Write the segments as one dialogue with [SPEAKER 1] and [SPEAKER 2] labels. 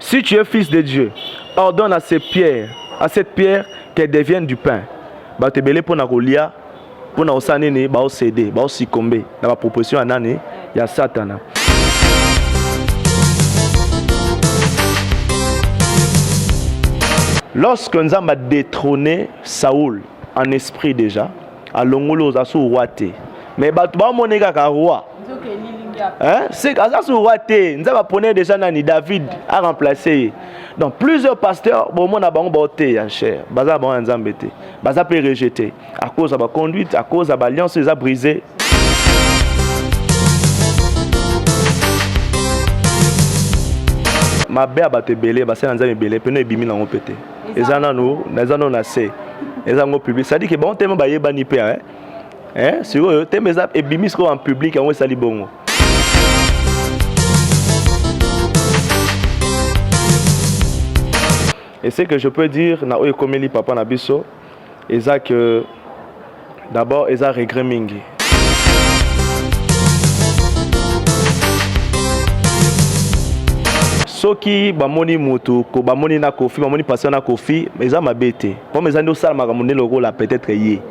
[SPEAKER 1] Si tu es fils de Dieu, ordonne à cette pierre qu'elle devienne du pain. Bah te belé pour na kolia, pour na osanene, bah o céder, bah o succomber dans la proposition anane, il y a Satan. Lorsque nous avons détrôné Saoul en esprit déjà, à l'ongolo za sou roi té. Mais bah tu vas monter ka roi. Hein? C'est ça sou roi té. Nous avons ponné déjà nani David a remplacé. Donc plusieurs pasteurs bon mon a bon boté ya cher. Baza bon nzambe té. Baza peut rejeter à cause de la conduite, à cause de l'alliance les a brisé. Ma belle a été belé, bah c'est nzambe belé, puis nous bimi na pété. Et ça nous na c'est. Et ça nous public. Ça dit que bon thème ba yeba ni pe hein. Hein? Sur eux thème ça et bimi en public on sali bongo. Et ce que je peux dire na oyo komeli papa na biso, et ça que d'abord ils a regret mingi. Soki bamoni mutu ko bamoni na kofi bamoni passer na kofi mais ça m'a bêté comme les années ça m'a ramené le rôle là peut-être yé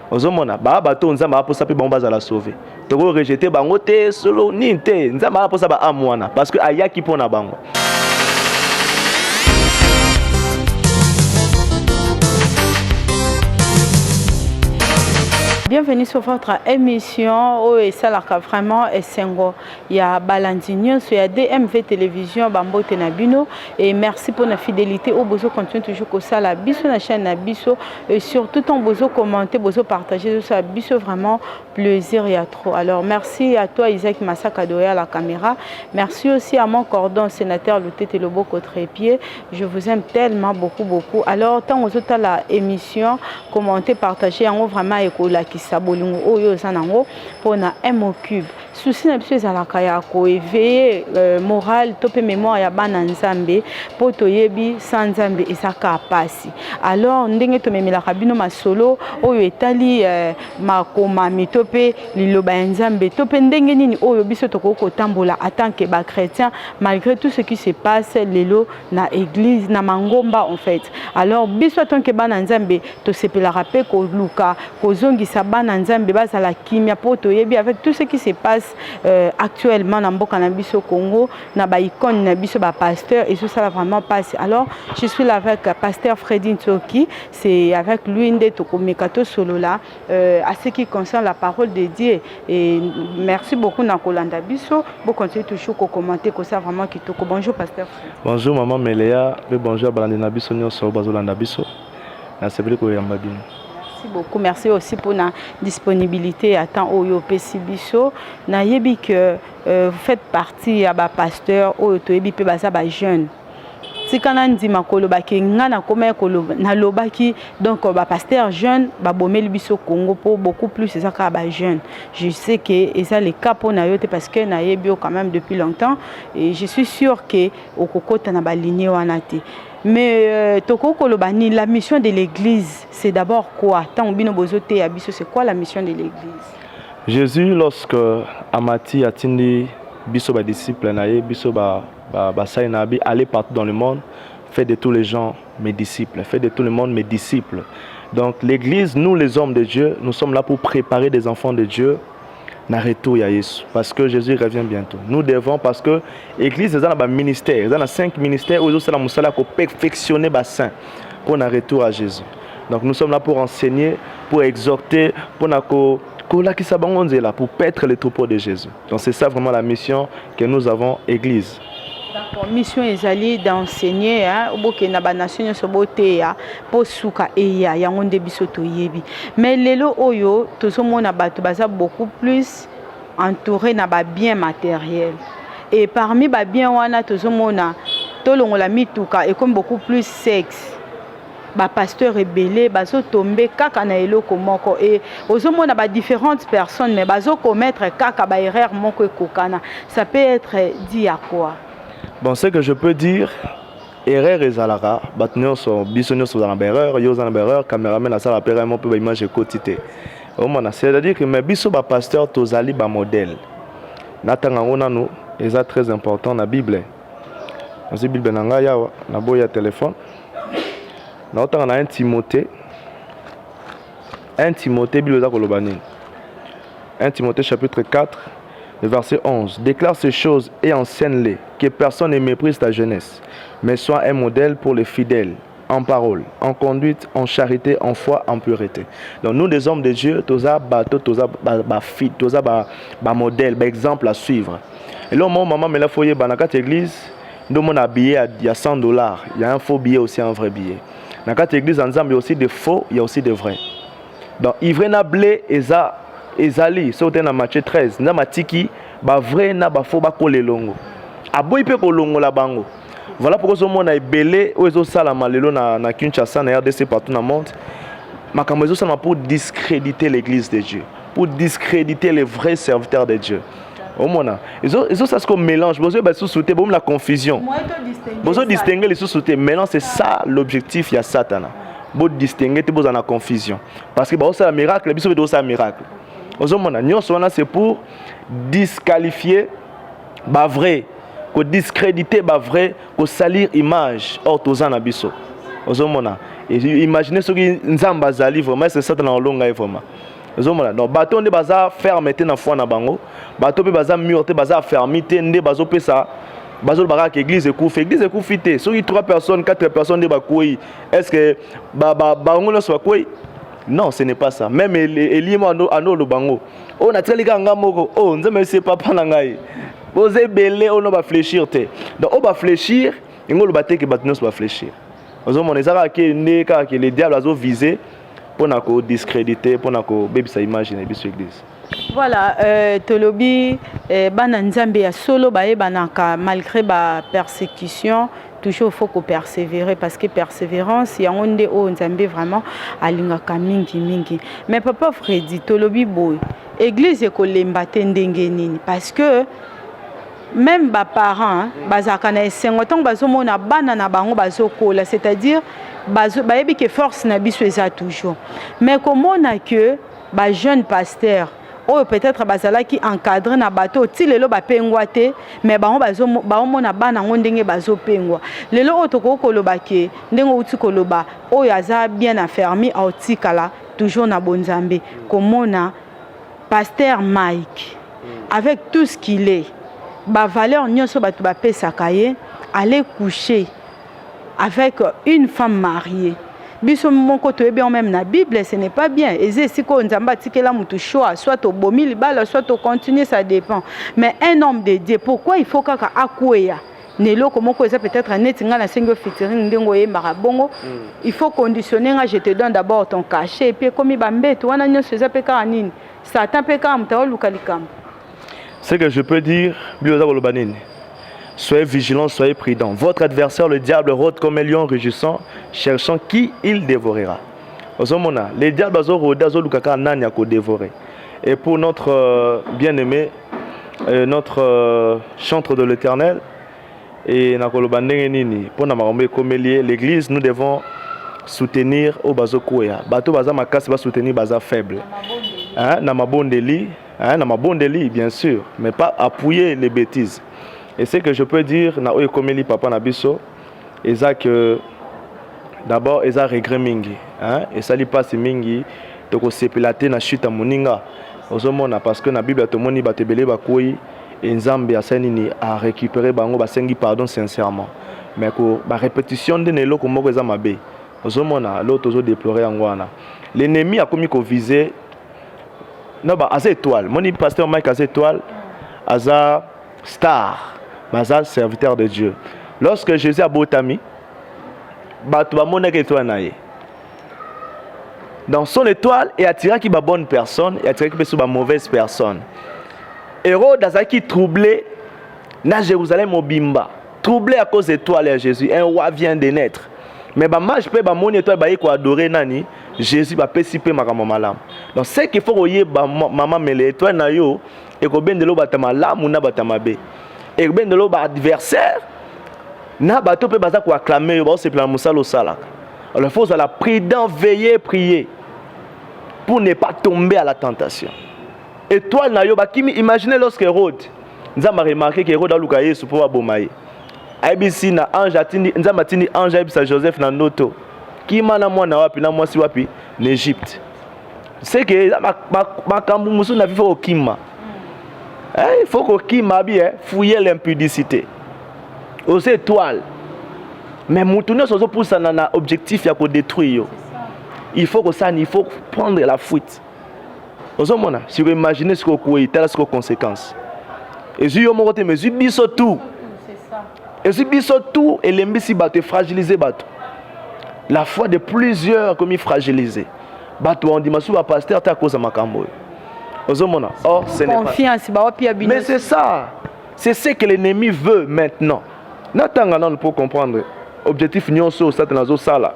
[SPEAKER 1] ozomona ba bato nzamba pour ça pe bon baza la sauver to ko rejeter bango te solo ni te nzamba pour ça ba amwana parce que ayaki pona bango.
[SPEAKER 2] Bienvenue sur votre émission et ça là vraiment Essengo. Il y a Balandinion, il y a DMV Télévision, Bambo Tenabino et merci pour la fidélité. Au besoin continue toujours comme ça la biso la chaîne Nabiso et surtout ton besoin commenter, besoin partager tout ça biso vraiment plaisir il y a trop. Alors merci à toi Isaac Massakadoya à la caméra. Merci aussi à mon cordon sénateur Louté Telobo Trépied. Je vous aime tellement beaucoup. Alors tant aux autres la émission commenter partager en vraiment écola sabolingo oyo zanango pona M cube souci na biso ezalaka ya ko éveiller moral to pe mémoire ya bana nzambe po toyebi sans nzambe ezaka pasi. Alors ndenge to memelaka bino masolo oyo etali makoma mitope liloba ya nzambe to pe ndenge nini oyo biso to ko tambola en tant que ba chrétien malgré tout ce qui se passe lelo na église na mangomba en fait. Alors biso tant que bana nzambe to sepelaka pe ko luka ko zongisa bana nzambe bazala kimia po toyebi avec tout ce qui se passe actuellement dans mboka na biso Congo na ba icône na biso ba pasteur et tout ça vraiment passe. Alors je suis là avec pasteur Freddy Ntoki, c'est avec lui nde tokomekato solo là à ce qui concerne la parole de Dieu et merci beaucoup na kolanda biso, vous continuez toujours ko commenter que ça vraiment kitoko. Bonjour pasteur.
[SPEAKER 1] Bonjour maman Meléa, et bonjour balandi na biso nyonso bazolanda biso. Na sebeli ko yamba bino.
[SPEAKER 2] Merci beaucoup. Merci aussi pour la disponibilité à temps au Pessibiso. Na yebi que vous faites partie à ba pasteur au to yebi pe baza ba jeune. Si kana ndima koloba ke ngana koma koloba na lobaki donc ba pasteur jeune ba bomeli biso Congo pour beaucoup plus c'est ça ka ba jeune. Je sais que et ça les cas pour na yote parce que na yebi quand même depuis longtemps et je suis sûr que au kokota na ba lignée wana te. Mais la mission de l'église, c'est d'abord quoi? C'est quoi la mission de l'église?
[SPEAKER 1] Jésus, lorsque Amati a tindi biso ba disciple naé, biso ba sainabi, aller partout dans le monde, fait de tous les gens mes disciples, fait de tout le monde mes disciples. Donc l'église, nous les hommes de Dieu, nous sommes là pour préparer des enfants de Dieu. Parce que Jésus revient bientôt. Nous devons, parce que l'église est dans un ministère, il y a 5 ministères où nous sommes là pour perfectionner les saints, pour un retour à Jésus. Donc nous sommes là pour enseigner, pour exhorter, pour paître les troupeaux de Jésus. Donc c'est ça vraiment la mission que nous avons, église.
[SPEAKER 2] D'accord, mission ezali d'enseigner hein oboke na ba nation sobote ya posuka eya yango nde biso toyebi. Mais lelo oyo tozomona bato baza beaucoup plus entouré na ba bien matériel. Et parmi ba bien wana tozomona tolongola mituka et comme beaucoup plus sexe. Ba pasteur rebelle bazo tomber kaka na eloko moko et ozomona ba différentes personnes mais bazo commettre kaka ba erreur moko ekokana. Ça peut être dit à quoi?
[SPEAKER 1] Bon, ce que je peux dire, erreur et zalara, batnyo so bisonyo so dans erreur, yo dans erreur, caméraman na sala père mon peu image quotité. Au moins c'est-à-dire que mes biso ba pasteur tozali ba modèle. Natanga ona no, c'est très important na Bible. Dans la Bible, il y a un téléphone. Dans un Timothée. 1 Timothée, Bible 1 Timothée chapitre 4, verset 11. Déclare ces choses et enseigne-les, que personne ne méprise ta jeunesse, mais sois un modèle pour les fidèles, en parole, en conduite, en charité, en foi, en pureté. Donc nous, des hommes de Dieu, tous un modèle, un exemple à suivre. Et là, mon maman me l'a foyer dans cette église, nous avons un billet, il y a $100, il y a un faux billet aussi, un vrai billet. Dans cette église, il y a aussi des faux, il y a aussi des vrais. Donc, ivre na blé ezali sauté na Matthieu 13 na matiki ba vrai na ba faux ba kolelongo aboyi pe kolongo la bango. Voilà pourquoi ce monde a ebelé o ezo sala malelo na Kinshasa na RDC partout dans le monde. Makambo ezo sala pour discréditer l'église de Dieu, pour discréditer les vrais serviteurs de Dieu. Au mona ezo ça ce qu'on mélange bozo ba sous-souté bon la confusion. Bozo distinguer les sous-soutés. Maintenant c'est ça l'objectif, il y a Satan. Pour distinguer, tu as la confusion. Parce que c'est un miracle, c'est un miracle. C'est pour disqualifier le vrai, pour discréditer le vrai, pour salir l'image. Or, tu as biso. Imaginez ce qui Nzamba Zali, vraiment, c'est ça dans le long vraiment. Donc, bateau ne baza fermé na foi na bango, bateau pe baza murté, baza fermé, ne bazo pe ça. Bazol barak église écoufité. Sur 3 personnes, 4 personnes de bakouy, est-ce que bango soit quoi? Non, ce n'est pas ça. Même Elimo ano le bango. On a très les gars moko. Oh, nous c'est papa nangai. Vous êtes belé, on va fléchir te. Donc on va fléchir, et on va que batnos va fléchir. Nous on les a que les diables ont visé pour nous discréditer, pour nous baby ça imagine sur l'église.
[SPEAKER 2] Voilà, Tolobi, bana nzambe ya solo bae banaka malgré ba persécution, toujours faut qu'on persévérer parce que persévérance y a onde o nzambe vraiment alingaka mingi. Mais papa Freddy Tolobi boy, église ekolemba tendenge nini parce que même ba parents bazaka na esengo tant bazomona bana na bango bazokola, c'est-à-dire bayebi que force na biso eza toujours. Mais comment on a que ba jeune pasteur ou peut-être bazala qui encadre na bateau ti lelo ba pengwa te mais bango bazomona bana ngo ndenge bazopengwa lelo otoko koloba ke ndenge uti koloba oyo aza bien affermi autikala toujours na bonzambe komona pasteur Mike avec tout ce qu'il est ba valeur nyonso batu ba pesaka ye aller coucher avec une femme mariée. Biso mon côté bien même na Bible ce n'est pas bien et c'est si ko nzamba tikela mutu choix soit au bomi libala soit au continuer ça dépend mais un homme de Dieu pourquoi il faut kaka akweya nelo comment ko ça peut-être net nga na sengo featuring ndengo ye marabongo il faut conditionner nga je te donne d'abord ton cachet et puis comme bambeto wana nyoso za peka nini Satan peka mta lukalikam.
[SPEAKER 1] Ce que je peux dire bioza kolobanini. Soyez vigilants, soyez prudents. Votre adversaire, le diable, rôde comme un lion rugissant, cherchant qui il dévorera. Les diables ont dévoré. Et pour notre bien-aimé, notre chantre de l'Éternel, et pour l'Église, nous devons soutenir au bazo koya. Bato baza makas va soutenir baza faible. Namabondeli, bien sûr, mais pas appuyer les bêtises. Et ce que je peux dire, na oyo komeli papa na biso, eza que d'abord eza regret mingi, et ça li passe mingi, toko sepelate na chute moninga. Ozomona parce que na Bible to moni batebele bakoyi et nzambe asenini a récupérer bango basengi pardon sincèrement. Mais ko ba répétition de nelo ko moko eza mabe. Ozomona l'autre ozo déplorer angwana. L'ennemi a commis ko viser non ba aza étoile. Moni pasteur Mike aza étoile, aza star. Mazal serviteur de Dieu. Lorsque Jésus a botami, dans son étoile, il attira qui ba bonne personne, il attira qui ba mauvaise personne. Hérode a qui troublé na Jérusalem au bimba, troublé à cause de l'étoile à Jésus. Un roi vient de naître. Mais ba mage pe ba mon étoile ba ko adorer nani, Jésus va participer makama malam. Donc c'est qu'il faut oyer ba maman mais l'étoile na yo et ko ben de lo batama la muna batama be. Et bien de l'autre adversaire, n'a pas tout peut baser pour acclamer, c'est plein moussalo salak. Alors il faut à la prudence veiller, prier pour ne pas tomber à la tentation. Et toi, imaginez lorsque Hérode, nous avons remarqué que Hérode a l'oukaye sous pouvoir bomaye. ABC na ange atindi nzamba atindi ange abisa Joseph na ndoto kimana mwana wapi na mwasi wapi na Égypte c'est que makambu musu na vifo okima il faut kokima bien fouiller l'impudicité aux étoiles mais mutuno sozo poussa na objectif ya ko détruire il faut que ça il faut prendre la fuite ozo mona si vous imaginez ce que ko itala ce conséquences et si yo mo côté mais biso tout et si biso tout et l'embisi bato fragiliser bato la foi de plusieurs comme fragilisé bato on dit masu ba pasteur ta cause makambo ozo mona or ce n'est
[SPEAKER 2] confiance ba wapi abino
[SPEAKER 1] mais c'est ça c'est ce que l'ennemi veut maintenant natanga non pour comprendre objectif nyonso ça dans zo sala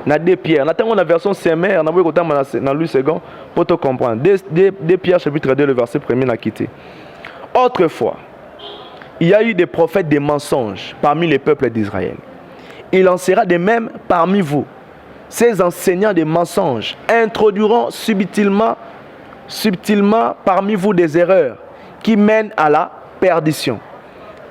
[SPEAKER 1] na deux Pierre natanga na version Saint-Mère na boye kotama na Louis second pour te comprendre deux Pierre chapitre 2 le verset 1er n'a quitté autrefois il y a eu des prophètes des mensonges parmi les peuples d'Israël. Il en sera de même parmi vous. Ces enseignants des mensonges introduiront subtilement parmi vous des erreurs qui mènent à la perdition.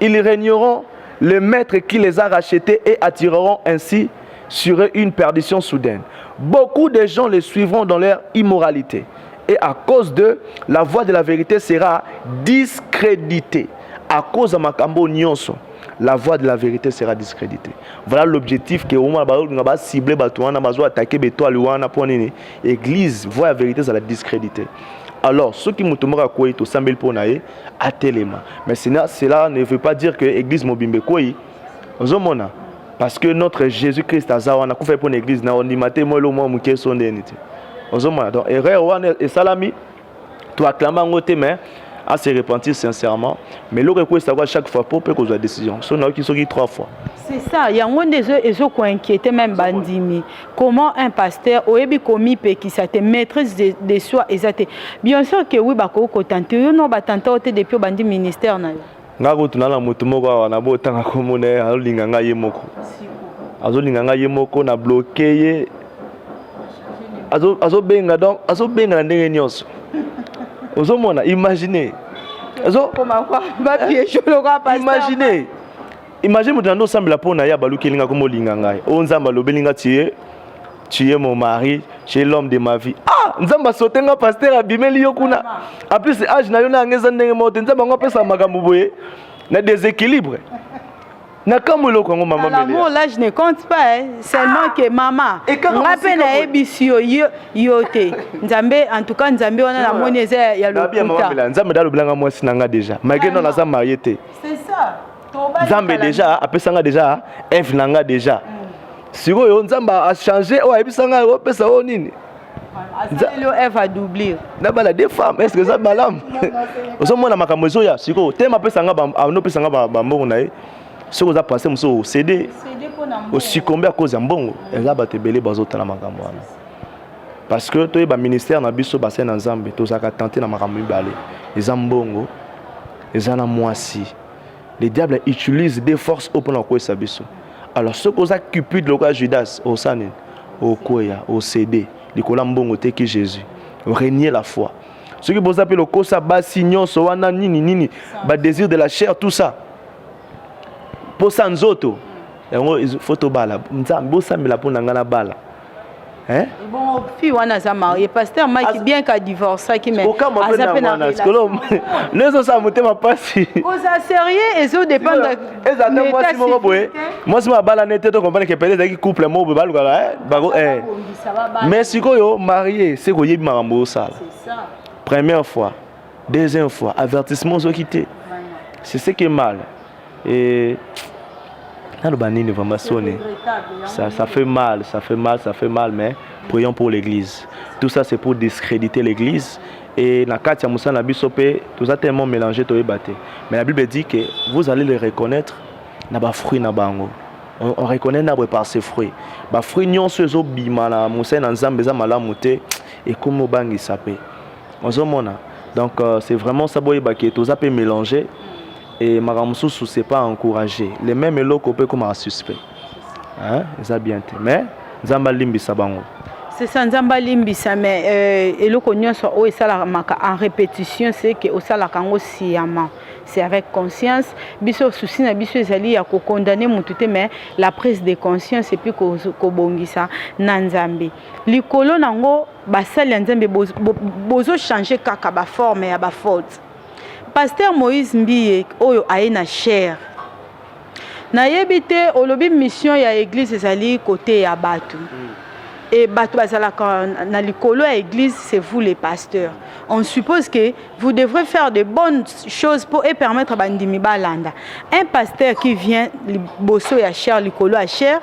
[SPEAKER 1] Ils régneront le maître qui les a rachetés et attireront ainsi sur eux une perdition soudaine. Beaucoup de gens les suivront dans leur immoralité. Et à cause d'eux, la voie de la vérité sera discréditée. À cause de Makambo Nyonso, la voie de la vérité sera discréditée. Voilà l'objectif que on va cibler Batouana, on va attaquer Betoualouana pour l'église, voie la vérité, ça la discréditer. Alors, ceux qui m'ont tombé à quoi ils sont pour naïe à téléma. Mais cela ne veut pas dire que l'église Mobimbe Koi, parce que notre Jésus-Christ a fait pour l'église, on dit maté moi le moins mouké son dénité. Donc, erreur et salami, tu acclames en côté, mais à se repentir sincèrement, mais le request savoir chaque fois pour que la décision. Ce n'est qui trois fois.
[SPEAKER 2] C'est ça, il y a un des gens qui inquiétaient même bandimi. Comment un pasteur au ébi commis qui s'était maîtrise de soi exacté. Bien sûr que oui, bako kotanté, non batanta ote depuis bandi ministère na.
[SPEAKER 1] Ngako tunala mutu moko na bo tanga komone alinga nga yemoko. Azolinga nga yemoko na bloqué ye. Azo benga donc azo benga ndenge nyonso. Ozomona, imaginez. Imaginez. Imaginez maintenant semble la pona ya balu kelinga komo linga ngai. O nzamba lobelinga tié mon mari, chez l'homme de ma vie. Ah, nzamba sotenga pasteur abimeli yokuna. En plus âge na yona ngeza ndenge mote nzamba ngopesa makambo boye na déséquilibre. Na kamolo kongo maman mele.
[SPEAKER 2] L'amour là je ne compte pas seulement que maman. Ngape na ebisio yote. Nzambe en tout cas nzambe wana na moneze ya lokuta.
[SPEAKER 1] Nzambe dalo blanga moi sinanga déjà. Malgré non na za marié.
[SPEAKER 2] C'est ça.
[SPEAKER 1] Nzambe déjà apesanga déjà Eve nanga déjà. Siko yo nzamba a changé o ebisanga o pesa o nini.
[SPEAKER 2] Azalo Eve a doublé.
[SPEAKER 1] Na bala des femmes est-ce que ça balam? Ozomona makambo zoya siko tema pesanga ba no pesanga ba mbongo na ye. Ce que vous avez passé, vous cédé, vous succombez à cause d'un bon. Vous avez belé bazota na makambo. Parce que toi, le ministère na biso bassin en Zambie, tous à tenter na makambo balé. Les ambongo, les anamoisi. Les diables utilisent des forces au point quoi ça biso. Alors ce que vous avez cupide le Judas, au sanin, au koya, au cédé, les colambongo te que Jésus, régner la foi. Ce que vous appelez le kosa basignon, soana nini nini, ba désir de la chair, tout ça. Pour ça nzoto il faut to bala nzambo samela pour ngana bala hein
[SPEAKER 2] bon fi wana za marié pasteur Mike bien qu'a divorcé qui mais
[SPEAKER 1] azape na les autres ça motema pasi
[SPEAKER 2] cause sérieux et ça dépend
[SPEAKER 1] de moi si mo boye moi si ma bala nete to comprendre que peut-être qui couple mo be baluka mais si ko yo marié c'est ko yebi makambo ça c'est ça première fois deuxième fois avertissement zo quitter c'est ce qui est mal. Et ça fait mal, mais prions pour l'église. Tout ça c'est pour discréditer l'église. Et la Katia Moussa Nabisope, tout ça tellement mélangé, tout est battu. Mais la Bible dit que vous allez les reconnaître, n'a fruit n'a bango. On reconnaît l'arbre par ses fruits. Bah fruits non ceux bima na Moussa Nanzam beza malamute et comme au bangi sapé. Donc c'est vraiment ça boy baké, tout ça peut mélanger. Et Maramsou c'est pas encouragé. Les mêmes locaux peut comme un suspect. Hein, ça bien. Mais Nzamba limbisa bango.
[SPEAKER 2] C'est ça Nzamba limbisa mais et le cognon soit au ça la en répétition c'est que au ça la kango siama. c'est avec conscience. Biso souci na biso ezali ya ko condamner mutu te, mais la prise de conscience et puis ko bongisa na Nzambe. Likolo nango basali ya Nzambe bozo changer kaka ba forme ya ba faute. Pasteur Moïse Mbiye oyo aye na chair. Na yebite olobi mission ya église ezali côté ya batu. Et batu bazalaka na likolo ya église, c'est vous les pasteurs. On suppose que vous devrez faire de bonnes choses pour et permettre à bandimi balanda. Un pasteur qui vient bosso ya chair likolo ya chair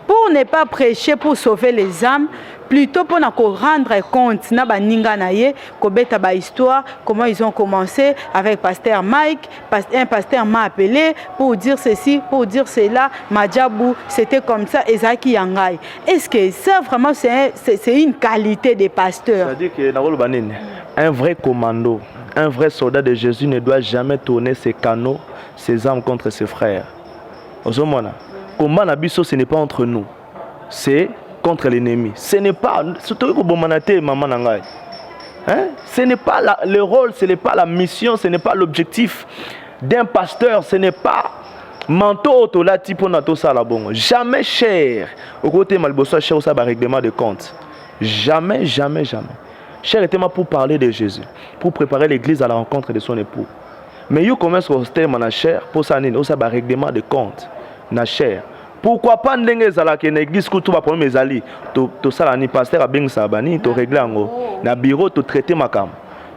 [SPEAKER 2] pour ne pas prêcher pour sauver les âmes, plutôt pour nous rendre compte na baninga na ye ko beta ba histoire comment ils ont commencé avec pasteur Mike. Un pasteur m'a appelé pour dire ceci, pour dire cela, Madjabou, c'était comme ça, Ezaki Yangai. Est-ce que ça vraiment c'est une qualité des pasteurs?
[SPEAKER 1] C'est-à-dire que un vrai commando, un vrai soldat de Jésus ne doit jamais tourner ses canaux, ses armes contre ses frères. Combat nabiso, ce n'est pas entre nous, c'est contre l'ennemi. Ce n'est pas ce n'est pas le rôle, ce n'est pas la mission, ce n'est pas l'objectif d'un pasteur, ce n'est pas manteau to la tipo na to sala bongo. Jamais cher au côté malboso cher ça ba règlement de compte. Jamais, jamais, jamais. Cher était pour parler de Jésus, pour préparer l'église à la rencontre de son époux. Mais you commence au terme na cher pour ça nini, ça ba règlement de compte na cher. Pourquoi pas ndenge zala ke na église ko to ba problème ezali to sala ni pasteur abeng sabani to régler ngo na bureau to traiter makam.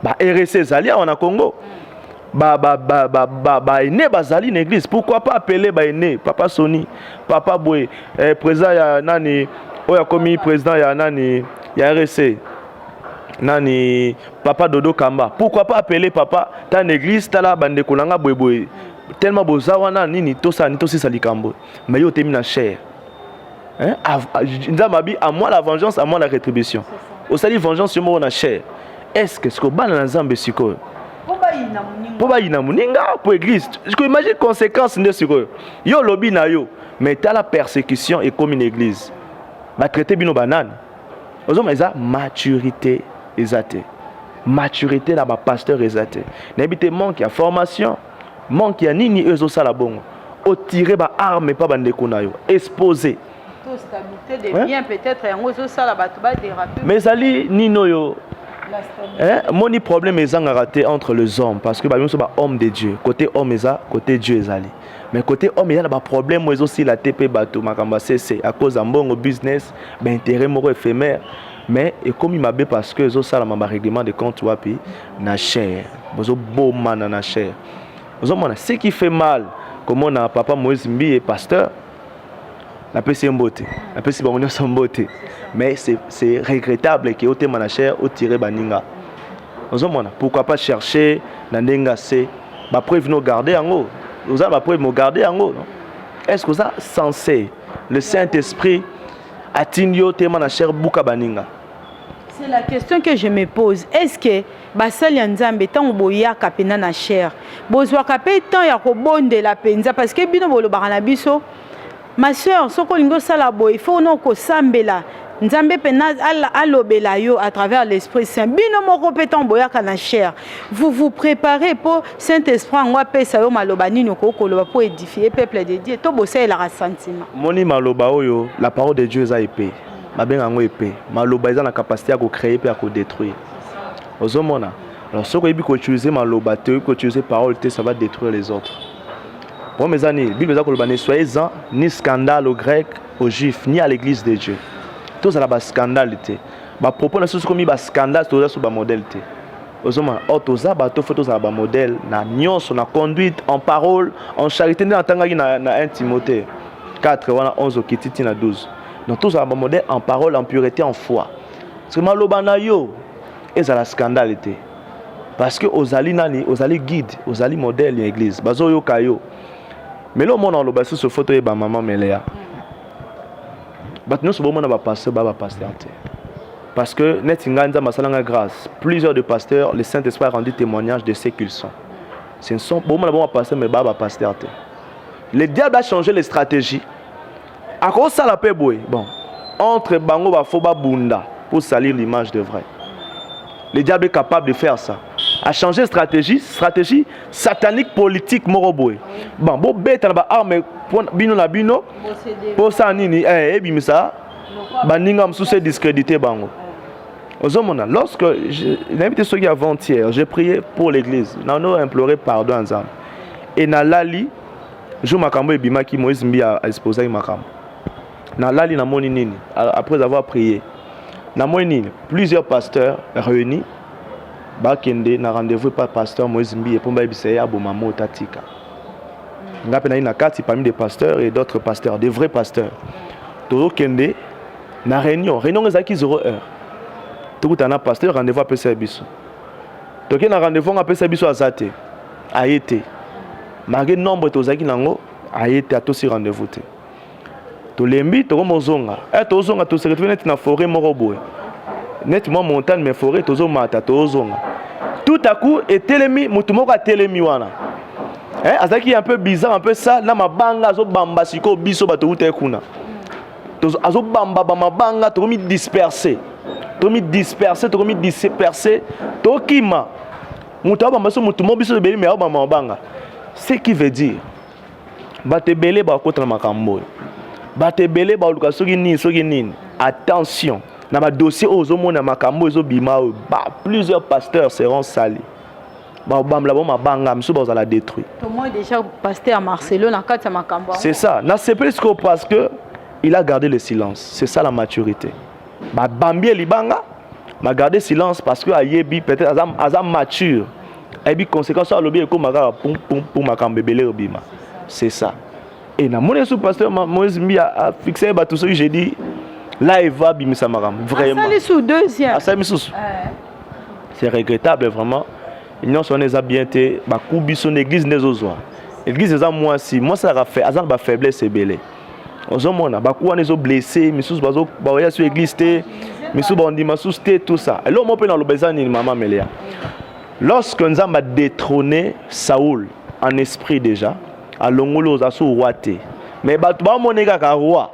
[SPEAKER 1] Ba RC zali on a Congo. Aîné bazali l'église. Pourquoi pas appeler aîné papa Sony, papa Boy, président ya nani oya komi président ya nani ya RC nani papa Dodo Kamba. Pourquoi pas appeler papa ta l'église tala bande kolanga boy tellement bozawana nini tosa ni tosi salikambo. Mais yo temi na cher. Hein? Nzamabi à moi la vengeance, à moi la rétribution. Au sali vengeance sur moi na cher. Est-ce que ce que bana nzambe siko pour baïna muninga pour église je peux imaginer conséquences de ce que yo lobby na yo mais t'as la persécution et comme une église va traiter bino banane aux hommes ça maturité exatée maturité là bas pasteur exaté n'habite manque ya formation manque ya nini ezo sala bongo au tirer ba arme pas bande kuna yo exposé
[SPEAKER 2] tout stabilité de bien peut-être yango zo sala ba to ba déraper
[SPEAKER 1] mais ali nino yo. Mon problème est raté entre les hommes parce que nous sommes hommes de Dieu. Côté homme côté Dieu est allé. Mais côté homme il y a un problème aussi la TP bateau makamba c'est à cause d'un bon business, ben intérêt moro éphémère. Mais et comme il m'a bé parce que zo sala ma règlement de compte wapi na cher. Bozo beau man na cher. Bozo mona ce qui fait mal comme on a papa Moïse Mbi est pasteur. La PC mbote, la PC ba son mbote. Mais c'est regrettable que ote manacher au tirer baninga. Pourquoi pas chercher nandenga c'est ba preuve no garder en haut. Vous avez ba preuve mo garder en haut. Est-ce que ça censé le Saint-Esprit atinyo te manacher buka baninga?
[SPEAKER 2] C'est la question que je me pose. Est-ce que basali ya Nzambe tant boya kapena na cher. Bozwa kapé tant ya ko bonde la penza parce que bino bolo barana biso. Ma soeur, ce qu'on il faut non que sambela. Nzambe pena alobela yo à travers l'Esprit Saint. Bino moko peton boya kana cher. Vous vous préparez pour Saint-Esprit en wa pesa yo maloba nino ko koloba pour édifier peuple de Dieu. To bossa la sentiment.
[SPEAKER 1] Moni maloba oyo, la parole de Dieu est épée. Ma benga ngo épée. Maloba ils ont la capacité à créer et à détruire. Ozomona. Alors ce que vous utiliser maloba te, que utiliser parole te, ça va détruire les autres. Bon mes amis, la Bible dit que soyez-en ni scandale aux Grecs, aux Juifs, ni à l'église de Dieu. Tout ça là scandale té. Ba propos na sous comme ba scandale tout ça sur ba modèle té. Ozoma otoza ba to photos ba modèle na nyonso na conduite en parole, en charité na tangaki na 1 Timothée 4 wana 11 okititi na 12. Donc tout ça ba modèle en parole, en pureté, en foi. Parce que maloba na yo ezala scandale té. Parce que ozali nani, ozali guide, ozali modèle en église. Bazo yo kayo. Mais là, on a le bassin sur photo et maman Meléa. Nous sommes pasteur, parce que Netinganza Masalanga grâce. Plusieurs de pasteurs, le Saint-Esprit a rendu témoignage de ce qu'ils sont. Ce ne sont pas pasteur, mais baba pasteur. Le diable a changé les stratégies. À cause ça la paix bon. Entre Bango Bafoba Bunda pour salir l'image de vrai. Le diable est capable de faire ça. a changé stratégie satanique politique moroboy. Bon, bon bête na ba arme bino na bino pour ça nini bimisa baninga msuse discrédité bango. Lorsque l'invité ceux qui avant-hier, j'ai prié pour l'église. Nous avons imploré pardon ensemble. Et na lali, je makambo ebima ki Moïse mbi a exposé makambo. Na lali na moni nini après avoir prié. Na moni nini plusieurs pasteurs réunis ba kende na rendez-vous par pasteur Moïse mbi et pour ba bisaya ya bomamo tatika. Ngape na ina kati parmi des pasteurs et d'autres pasteurs, des vrais pasteurs. Toro kende na réunion ezaki 0 heure. Tout un pasteur rendez-vous à PC Bisso. Donc il a rendez-vous à PC Bisso à Zate. A été. Malgré le nombre de gens nango a été à tous ces rendez-vous. Tout l'embi to mozonga. To zonga to se retrouver na forêt moroboé. Nettement montagne mais forêt to mata to zonga. Tout à coup et telemi mutumoko a telemi wana. Azaki un peu bizarre un peu ça na mabanga zo bamba siko biso bato ute kuna. To azo bamba mabanga to mi disperser. Tomi dispersé, Tokima. Ce qui veut dire, Batebele contre Makambo. Batebele attention, dans ma dossier aux hommes na Makambo plusieurs pasteurs seront salis. La détruire.
[SPEAKER 2] Déjà pasteur Marcelo na kati Makambo.
[SPEAKER 1] C'est ça. C'est plus parce que il a gardé le silence. C'est ça la maturité. Bambi libanga m'a gardé silence parce que ayebi peut-être azam mature et puis conséquence à lobby comme pour ma cambébélé obima c'est ça et na mon pasteur Moïse mi a fixé tout ce que j'ai dit là il va bimisa maram vraiment
[SPEAKER 2] ça sous deuxième
[SPEAKER 1] c'est regrettable vraiment ils n'ont sonné ça bien été ba kubi son église des ozwa église des moi si moi ça a fait azan ba faiblesse belé ozomona bakuwa nezo blessé misusu bazo baoya sur église té misusu bandima susté tout ça alors moi pe na lobezani maman Melia lorsque Nzamba a détrôné Saoul en esprit déjà à longolo za su roi té mais batu ba moneka ka roi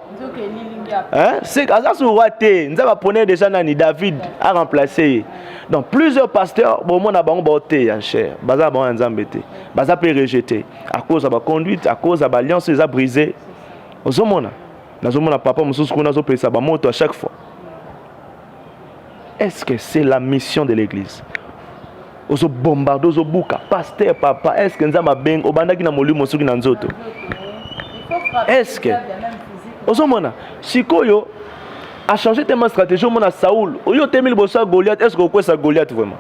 [SPEAKER 1] c'est ça su roi té Nzamba ponait déjà nani David a remplacé donc plusieurs pasteurs bon mona bango baoté en cher baza ba Nzamba té baza pe rejeté à cause de ba conduite à cause de ba alliance les a brisé. Papa à chaque fois. Est-ce que c'est la mission de l'église? Ozo bombardo zo buka pasteur papa est-ce que nzamba beng obandaki na molimo soki na nzoto? Est-ce que ozomona sikoyo a changé tellement stratégie mona Saoul oyo temil bossa Goliath est-ce que okwesa Goliath vraiment?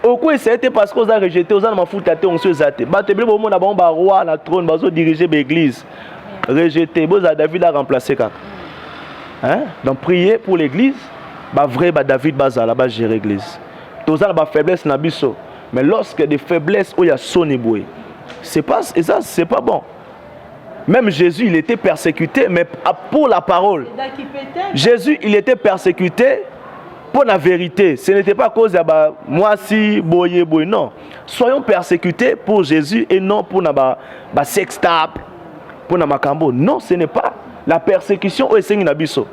[SPEAKER 1] Pourquoi ça a été parce qu'on a rejeté aux animaux foutattés on se zate batebele bo mona ba roi na trône bazo diriger l'église rejeté boza David a remplacé kaka donc prier pour l'église ba vrai ba David bazala ba gérer l'église tozala ba faiblesse na biso mais lorsque des faiblesses où il y a sonné boy c'est pas et ça c'est pas bon. Même Jésus il était persécuté mais pour la parole Jésus il était persécuté pour la vérité. Ce n'était pas à cause de moi si boye boye non. Soyons persécutés pour Jésus et non pour na sextape pour na makambo. Non, ce n'est pas la persécution au Seigneur nabiso.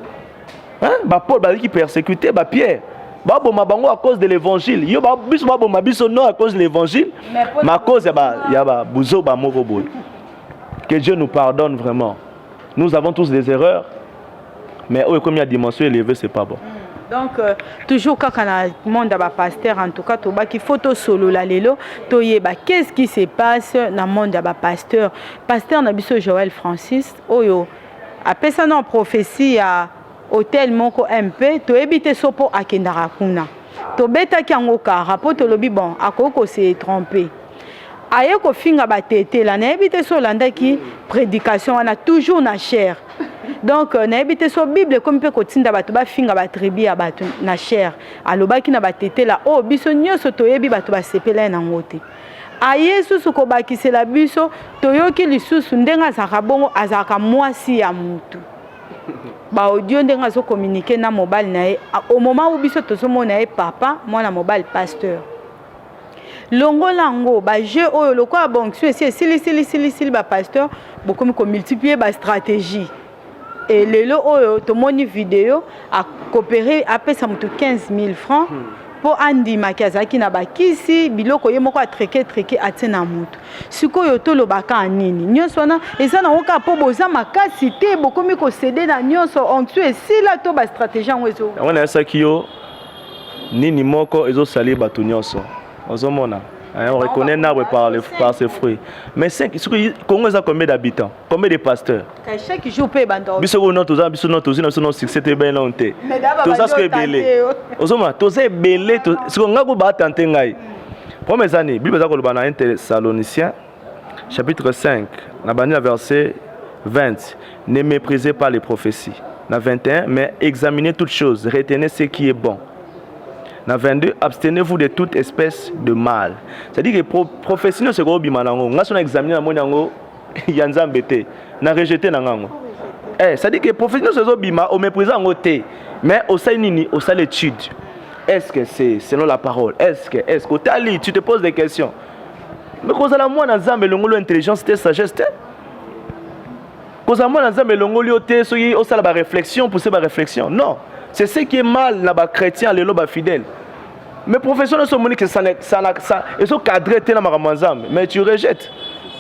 [SPEAKER 1] Paul qui persécuté Pierre. Bango à cause de l'évangile. Yo biso non à cause de l'évangile, mais à cause ya buzo ba moko boye. Que Dieu nous pardonne vraiment. Nous avons tous des erreurs, mais comme il y a dimension élevée, c'est pas bon.
[SPEAKER 2] Donc toujours quand on a monde à pasteur en tout cas to ba ki photo solo la lelo to yeba qu'est-ce qui se passe dans monde à pasteur na biso Joël Francis oyo apesa na prophétie à hôtel moko MP to ebite sopo akendara kuna to beta ki yango ka rapport to lobi bon akoko se tromper aye ko finga batete la na ebite so landaki prédication on a toujours na chair. Donc na ebite so Bible comme pe ko tinda bato ba finga ba tribu ya bato na chair alobaki na batete la o biso nyoso toyebi bato ba sepela na ngote aye susu ko bakisela biso toyoki lisusu ndenga azaka bongo azaka mwasi ya mutu ba audio ndenga zo communiquer na mobile na ye au moment où biso tozomona ye papa mwana mobile pasteur longolango ba jeu oyo lokwa bonction sili ba pasteur beaucoup ko multiplier ba stratégie. Et lelo oyo to moni vidéo a coopéré à pesa mutu 15 000 francs po andima ki azalaki na bakisi biloko ye moko atreke atie na mutu sikoyo tolobaka nini nyonso wana eza na oka po boza makasi te bokomi kosede na nyonso ontu esila to bastratégie yango ezo
[SPEAKER 1] wana yasaki yo nini moko ezosali bato nyonso ozomona. On reconnaît un arbre par ses fruits. Mais Congo a combien d'habitants? Combien de pasteurs?
[SPEAKER 2] Chaque jour, peut y
[SPEAKER 1] Biso no toza biso no tozi na biso no succès te ben onte. Toza ce que belé. Ozoma toza belé to ce qu'on a go ba tante ngai. Première année, Bible za ko lobana 1 Thessaloniciens chapitre 5, na bani verset 20. Ne méprisez pas les prophéties. Na 21, mais examinez toutes choses, retenez ce qui est bon. Na 22, abstenez-vous de toute espèce de mal. C'est-à-dire que prophétie ne se go bimanango. Nga sona examiner na monango yanzambe te. Na rejeter na ngango. C'est-à-dire que prophétie ne se go bima au méprisant ngo te. Mais au sai nini, au sai l'étude. Est-ce que c'est selon la parole? Est-ce que tali, tu te poses des questions. Mais cause la moi na zambe longolo intelligence te sagesse te. Cause la moi na zambe longolo te soyi au sala ba réflexion pour ba réflexion. Non. C'est ce qui est mal là-bas chrétien, les lobes fidèles. Mais professionnels sont moniques, ça ils sont cadrés dans ma ramazam, mais tu rejettes.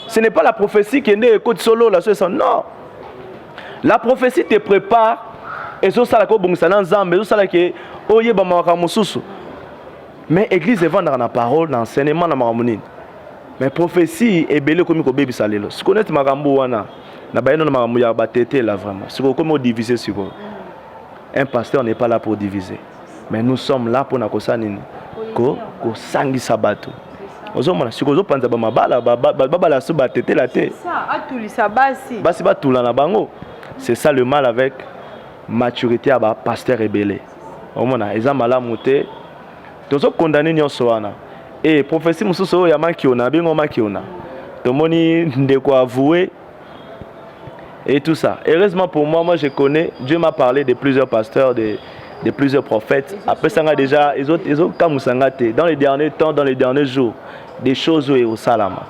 [SPEAKER 1] Ce n'est pas la prophétie qui est née écoute solo là, non. La prophétie te prépare et ça ça la ko bongisa nzambe, ça la ke oye ba maka mususu. Mais église vendre na parole, l'enseignement na maramonine. Mais prophétie est belé comme ko bebi salelo. Ce connaître makambo wana na ba na makambo ya batete là vraiment. Ce ko comme diviser sur ko. Un pasteur n'est pas là pour diviser. Mais nous sommes là pour nous sangi sabato. Ozomona sikozo panza ba mabala baba so batete la te.
[SPEAKER 2] Ça atulisa basi.
[SPEAKER 1] Basi ba tula na bango. C'est ça le mal avec maturité à ba pasteur rebelle. Omona eza malamu te. Tozo condamner nyonso wana. Et prophétie mususu ya makiona bingo makiona. Tomoni ndeko avouer et tout ça. Heureusement pour moi, je connais, Dieu m'a parlé de plusieurs pasteurs, de plusieurs prophètes. Après ça, déjà, ils ont dans les derniers temps, dans les derniers jours, des choses au Salama.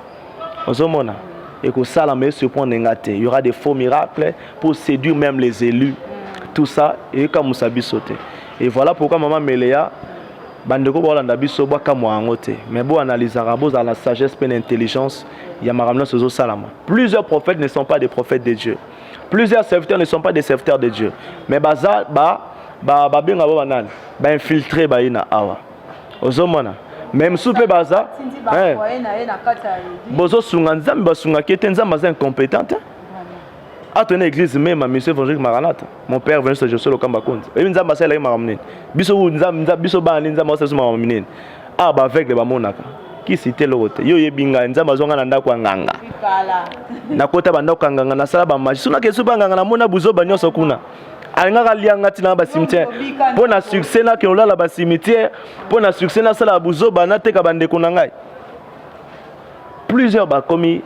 [SPEAKER 1] Et qu'au Salama, il y aura des faux miracles pour séduire même les élus. Tout ça, et comme Moussabi sauté. Et voilà pourquoi Maman Meléa, bandeko bolanda biso bwa kamwa ngote mais bo analyser rabo à la sagesse et l'intelligence ya maramna sozo salama. Plusieurs prophètes ne sont pas des prophètes de Dieu. Plusieurs serviteurs ne sont pas des serviteurs de Dieu. Mais baza ba benga ba banane ba infiltrer ba ina awa. Ozomona même soupe baza bozo sunga nzambe basunga kete nzambe za incompétent. À ton église même, monsieur évangélique Maranatha, mon père venu se Josué le Kambakound. Et nous avons passé Maramnin. Biso ba ninza mo sesu Maramnin. Ah ba avec les bamonaka. Qui cité l'autre. Yo yebinga nzamba zonga na ndako nganga. Na kota ba ndako nganga na sala ba maji. Suna ke suba nganga na mona buzo ba nyoso kuna. Alingaka lianga tina ba cimetière. Pour na succès na ke olala ba cimetière, pour na succès na sala buzo ba na teka ba ndeko na ngai. Plusieurs bakomi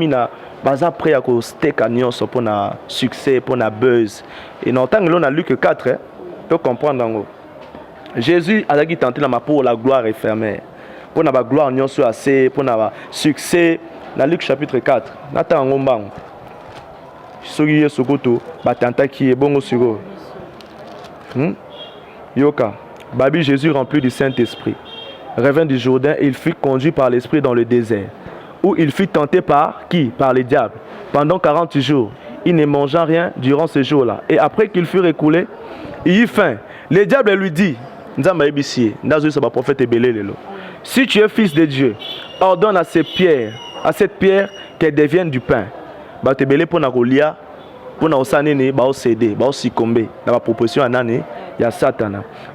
[SPEAKER 1] na baza prêt à steka nyonso pour na succès, pour na buzz. Et non tant que l'on a Luc 4, peut comprendre en gros. Jésus a dit tenter la pour la gloire éphémère. Pour na ba gloire nyonso assez, pour na succès dans Luc chapitre 4. Nata ngombango. Sogi yesokoto batanta qui est bongo sugo. Yoka, babi Jésus rempli du Saint-Esprit. Revint du Jourdain, il fut conduit par l'Esprit dans le désert, où il fut tenté par qui? Par les diables. Pendant 40 jours, il ne mangea rien durant ce jour-là. Et après qu'il fut écoulé, il eut faim. Le diable lui dit, si tu es fils de Dieu, ordonne à cette pierre qu'elle devienne du pain.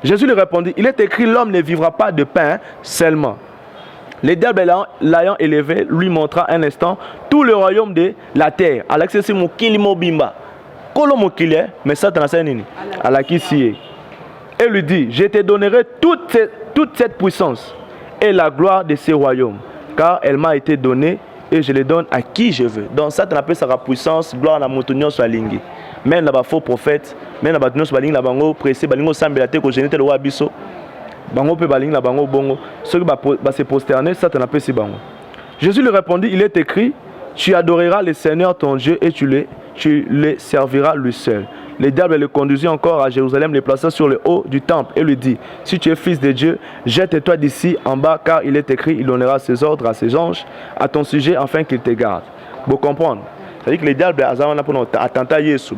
[SPEAKER 1] Jésus lui répondit, il est écrit, l'homme ne vivra pas de pain seulement. Le diable l'ayant élevé, lui montra un instant tout le royaume de la terre. Alexis Mokili Mobimba. Kolo Mokili, mais Satan a nini. Alakisi. Et lui dit, je te donnerai toute cette puissance et la gloire de ce royaume, car elle m'a été donnée et je les donne à qui je veux. Donc Satan appelle ça la puissance, gloire na motonyo sur lingi. Même là-bas faux prophète, même là-bas nous sur lingi là-bas pressé, balingo sambelate ko génété le roi biso. Bango pe baling la bango bongo ceux qui va se prosterner Satan appelle si bango. Jésus lui répondit, il est écrit, tu adoreras le Seigneur ton Dieu et tu le serviras lui seul. Le diable le conduisit encore à Jérusalem, le plaça sur le haut du temple et lui dit, si tu es fils de Dieu, jette-toi d'ici en bas, car il est écrit, il donnera ses ordres à ses anges à ton sujet afin qu'il te garde. Vous comprenez? C'est-à-dire que le diable a attentat à Jésus,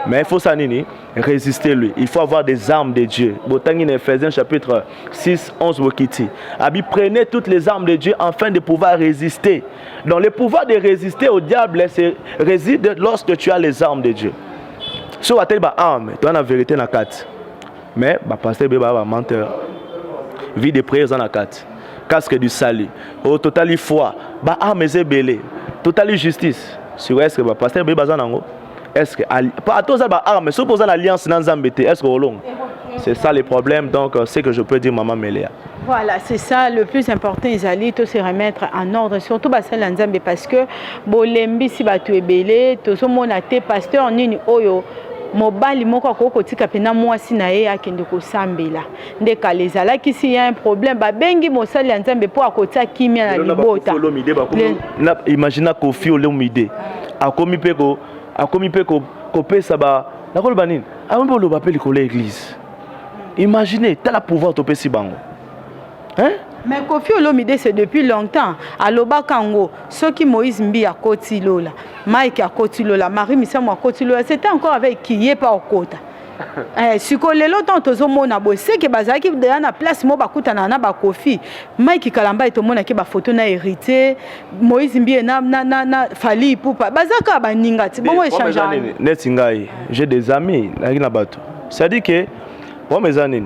[SPEAKER 1] mais il faut résister lui. Il faut avoir des armes de Dieu. Ephésiens chapitre 6, 11, prenez toutes les armes de Dieu afin de pouvoir résister. Donc le pouvoir de résister au diable réside lorsque tu as les armes de Dieu. Si tu as des armes, tu as la vérité dans la carte. Mais le pasteur est menteur. Vie de prière dans la carte. Casque du salut. Au total, il foi. Armes est belé. Total justice. Sur est-ce que le pasteur est bazan. Est-ce que pas tous les armes, si vous avez l'alliance dans Zambété, est-ce que vous c'est ça le problème, donc c'est que je peux dire maman Meléa.
[SPEAKER 2] Voilà, c'est ça le plus important, ils allaient tous se remettre en ordre, surtout dans Zambé, parce que Bolembi si batu ebele, tous au monde te pasteur nini oyo. Mobali moko kokotika pena mwasi na ye akende ko sambela ndeka lezala kisi y a un problème ba bengi mosali ya Nzambe po akota kimia na libota
[SPEAKER 1] imagine Kofi Olomide akomi pe ko pesa ba nakoloba nini ambo lo ba pe likolo église. Imaginez t'as la pouvoir to pesi bango hein.
[SPEAKER 2] Mais Kofi Olomide c'est depuis longtemps. Aloba Kango, ceux qui Moïse Mbi a Koti Lola, Mike a Koti Lola, Marie Missam a Koti Lola, c'était encore avec qui y est pas au Kota. Si que les lots ont mona bossé que bazaki de na place mo bakuta na ba Kofi, Mike Kalamba est au mona qui ba photo na hérité, Moïse Mbi na fali poupa, bazaka ba ningati. Bon échange.
[SPEAKER 1] Netingai, j'ai des amis na bato. Ça dit que bon mes amis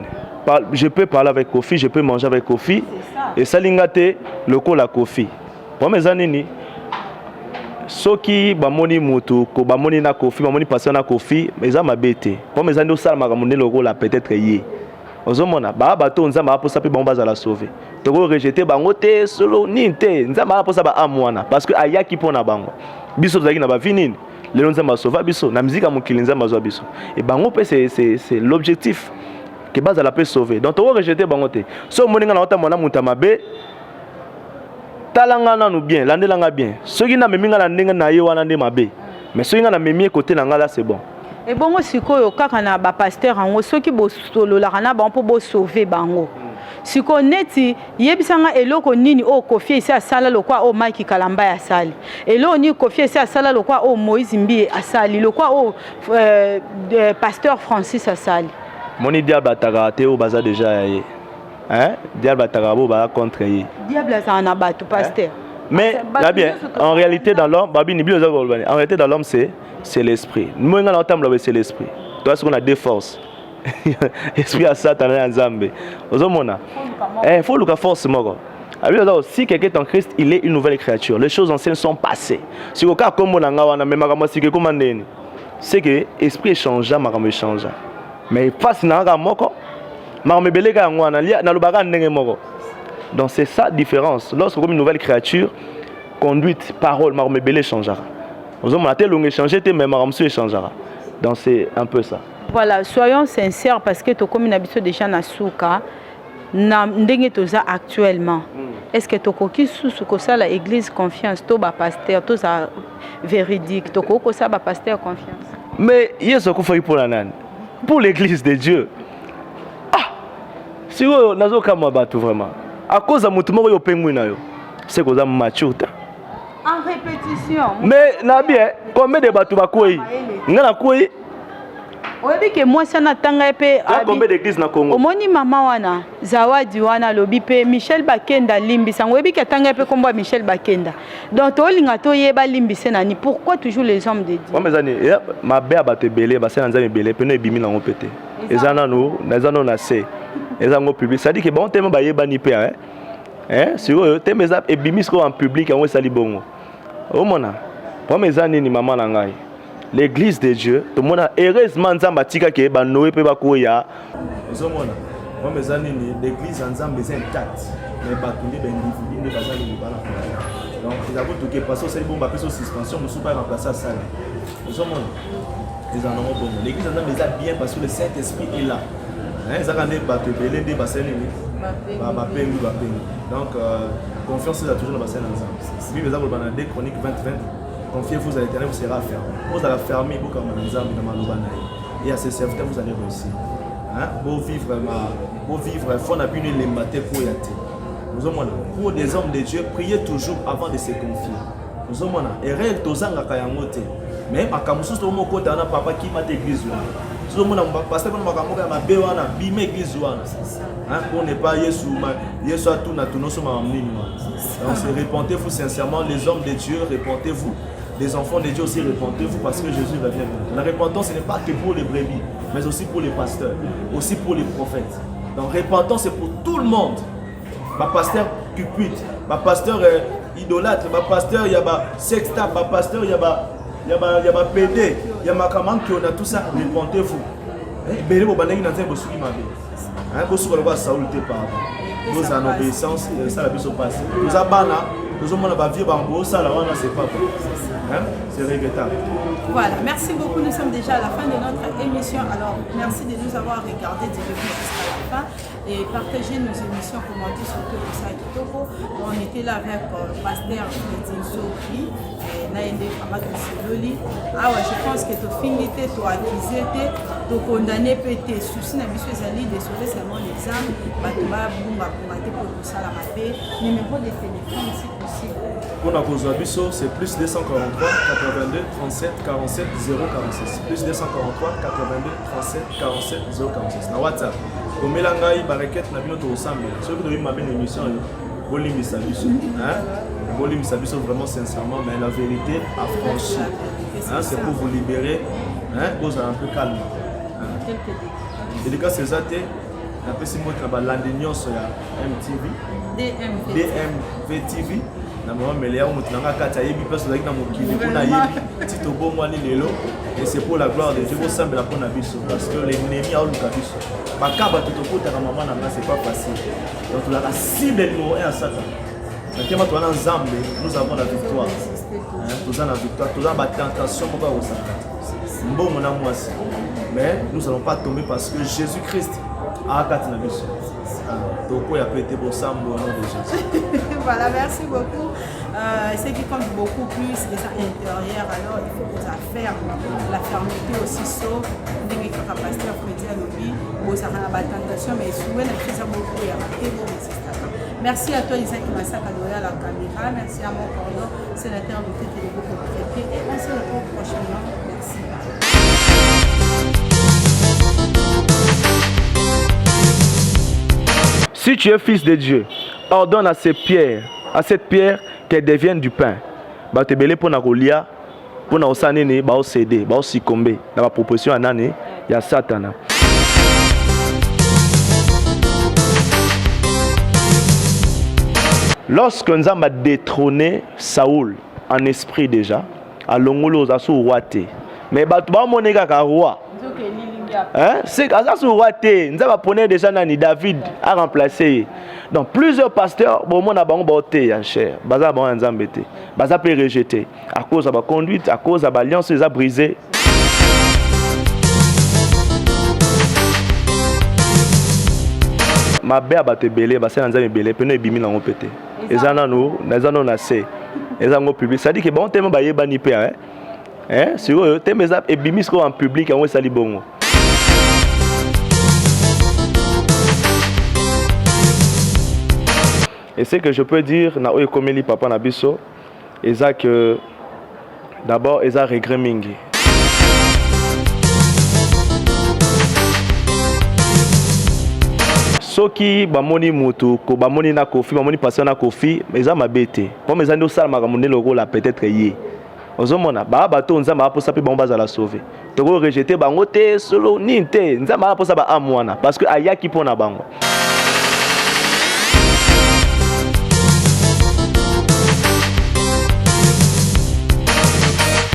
[SPEAKER 1] je peux parler avec Kofi, je peux manger avec Kofi. Et ça lingate le ko la Kofi. Pour mes amis, ceux qui bamoni moto, ko bamoni na Kofi, bamoni passer na Kofi, mais ça m'a bêté. Pour mes amis, ça m'a ramené le rôle peut-être yé. Ozomona, ba bato nzamba pour ça pe bomba za la sauver. Toko rejeter bango te solo ninte, nzamba pour ça ba amwana parce que ayaki pona bango. Biso zaki na ba vinine. Le nzamba sauva biso, na musique mokili nzamba zo biso. Et bango pe c'est l'objectif. Que base à la paix sauver. Donc tu vas rejeter bangote. So moninga na ota mona mutamabe. Talanga na nous bien, lande langa bien. Ceux qui na meminga na ndinga na yo wana nde mabe. Mais ceux qui na memi côté na ngala c'est bon.
[SPEAKER 2] Et bon moi sikoyo kaka na ba pasteur ango ceux qui bo solo la kana ba pour bo sauver bango. Siko neti yebisanga eloko nini o Kofi isi asala lokwa o Mike Kalamba ya sali. Elo ni Kofi isi asala lokwa o Moïse Mbi asali, lokwa o pasteur Francis asali.
[SPEAKER 1] Moni diable atagate au baza déjà hein diable atagabo ba contre yi
[SPEAKER 2] diable ça en abat pasteur
[SPEAKER 1] mais là bien en réalité dans l'homme babi ni bien en réalité dans l'homme c'est l'esprit nous on entend c'est l'esprit toi ce qu'on a deux forces esprit à Satan et Nzambe ozomona faut le force moko si quelqu'un est en Christ il est une nouvelle créature les choses anciennes sont passées si au cas comme on a wana même comme si que comment c'est que esprit change makambo change. Mais face na moko marme belega ngwana na lubaka ndenge moko. Donc c'est ça la différence. Lorsque comme une nouvelle créature conduite parole marme belé changera. Vous avez tel on échanger mais marme se changera. Donc c'est un peu ça.
[SPEAKER 2] Voilà, soyons sincères parce que to comme une habitude déjà na souka na ndenge toza actuellement. Est-ce que to koki sous ko ça la église confiance to ba pasteur to ça véridique to ko ça ba pasteur confiance.
[SPEAKER 1] Mais yeso ko faut pour la nane. Pour l'église de Dieu. Ah! Si vous n'avez pas de vraiment. À cause de mon tour, c'est que vous avez mature.
[SPEAKER 2] En répétition.
[SPEAKER 1] Mais, Nabi, combien de bateaux va courir?
[SPEAKER 2] Oui, que moi, ça n'a pas été.
[SPEAKER 1] Combien d'églises na Congo?
[SPEAKER 2] Omoni mama wana, Zawadi wana lobipe Michel Bakenda limbi sango. Oui, que tanga pe combat Michel Bakenda. Donc to linga to yeba limbi senani. Pourquoi toujours les hommes de Dieu?
[SPEAKER 1] Moi mes amis, ma bête a belé, ba c'est nzambe belé, peno ebimi na ngopete. Ezana no, nazano na se. Ezango public. Ça dit que bon tellement ba yeba ni pe hein. Si vous tellement ça ebimi ko en public en sali bongo. O mona. Moi mes amis ni maman na ngai. L'église de Dieu, tout le monde a heureusement Nzamba tika ke ba Noé pe ba koya. Ozomona. Moi mes amis ni l'église Nzamba c'est intacte. Mais ba tundi ben individu ne ba zali ba la. Donc ils avons tout que passer c'est bon ba peso suspension nous sous pas remplacer ça. Ozomona. Ils en ont bon. L'église Nzamba est bien parce que le Saint-Esprit est là. Hein, ça quand ba te belé de ba seni ba pengu ba pengu. Donc confiance est toujours dans ba Saint Nzamba. Si vous avez dans 2 Chroniques 20:20 Confiez-vous à l'Éternel, vous serez fermé. Vous allez fermer, vous comme un exemple dans Malobanaï. Et à ces serviteurs, vous allez réussir. Vous vivre, il faut n'abîmer les matins pour y être. Pour des hommes de Dieu, priez toujours avant de se confier. Nous avons et réel tozanga kayangote. Mais à Kamusus, nous avons un papa qui m'a église. Nous avons un pasteur qui m'a dit bime église. On n'est pas Yesu à tout, nous sommes en ligne. Donc, répentez-vous sincèrement, les hommes de Dieu, répentez-vous. Les enfants de Dieu aussi, répentez-vous parce que Jésus va venir. La repentance, ce n'est pas que pour les brebis, mais aussi pour les pasteurs, aussi pour les prophètes. Donc, repentance, c'est pour tout le monde. Ma pasteur cupide, ma pasteur idolâtre, ma pasteur il y a ma sexta, ma pasteur il y a ma PD, il y a ma camarade qui on a tout ça, répentez-vous. Béni vous banez dans un beau souki ma vie. Beau souki va Saoul te par. Nous en obéissance, ça la vie se passe. Nous abana, nous avons la vie bambo, ça la wana c'est pas bon. C'est regrettable.
[SPEAKER 2] Voilà, merci beaucoup. Nous sommes déjà à la fin de notre émission. Alors, merci de nous avoir regardé du début jusqu'à la fin et partagez nos émissions, commentez sur tout ça et tout. On était là avec Pasteur Fredin Sophie et Naïde Famad Siloli. Ah ouais, je pense que tu as fini, tu as accusé, tu as condamné, tu as souci na mission Zali de sauver seulement l'examen. Tu vas commander pour tout ça la paix. Numéro de téléphone si possible.
[SPEAKER 1] Pour la cause Abisso, c'est plus 243 82 37 47 046. Plus 243 82 37 47 046. Na WhatsApp. Comme Melangaï, Baraket, Nabino Tosambe. Ceux qui doivent m'amener une émission, Bolim Sabisso. Bolim Sabisso vraiment sincèrement, mais la vérité affranchie. C'est pour vous libérer. Vous êtes un peu calme. Et les cas, c'est ça. Après, c'est moi qui ai l'andignon sur MTV. DMV TV. Et c'est pour la gloire de Dieu parce que l'ennemi a c'est pas facile. Donc la cible numéro 1 à Satan. Nous avons la victoire. Nous avons la victoire. Nous avons la tentation. Mais nous n'allons pas tomber parce que Jésus-Christ a gagné la mission. Donc, il a été beau ça au nom de Jésus.
[SPEAKER 2] Voilà, merci beaucoup. Ce qui compte beaucoup plus, c'est l'intérieur. Alors, il faut que ça ferme. La fermeté aussi sauf. Dès que le pasteur Fredin Lobi, vous avez la tentation, mais souvent, il y a beaucoup de merci à toi, Isaac Massaka, à la caméra. Merci à mon cordon, sénateur de Tété pour traiter. Et on se retrouve prochainement. Merci.
[SPEAKER 1] Si tu es fils de Dieu, ordonne à cette pierre qu'elle devienne du pain. Bah te belé pour na kolia, pour na osanene, bah céder, bah succomber. Dans la proposition anane, il y a Satan. Lorsque nous avons détrôné Saoul en esprit déjà, à l'ongolo zasu roité. Mais bah tu vas monter kaka roi. C'est ça sur Waté, nous avons pris déjà Nani David a remplacé. Donc plusieurs pasteurs, bon mon a bon boté en cher, baza bon enzambété, baza peut rejeter à cause de la conduite, à cause de l'alliance les a brisé. Ma belle a été belé, bah c'est un zami belé, puis nous ebimi na ngopété. Et ça nous na c'est, et ça nous public. Ça dit que bon thème ba yeba ni pe hein, si vous thème ça ebimi en public, on sali bongo. Et ce que je peux dire, na oye komeli papa na biso, eza que d'abord eza regret mingi. Soki bamoni mutu ko bamoni na kofi, bamoni passer na kofi, eza mabete. Comme eza ndo sala makamune loko la peut-être yé. Ozomona ba bato nzamba apo sapi bomba za la sauver. Toko rejeter bango te solo ninte, nzamba apo sa ba amwana parce que ayaki pona bango.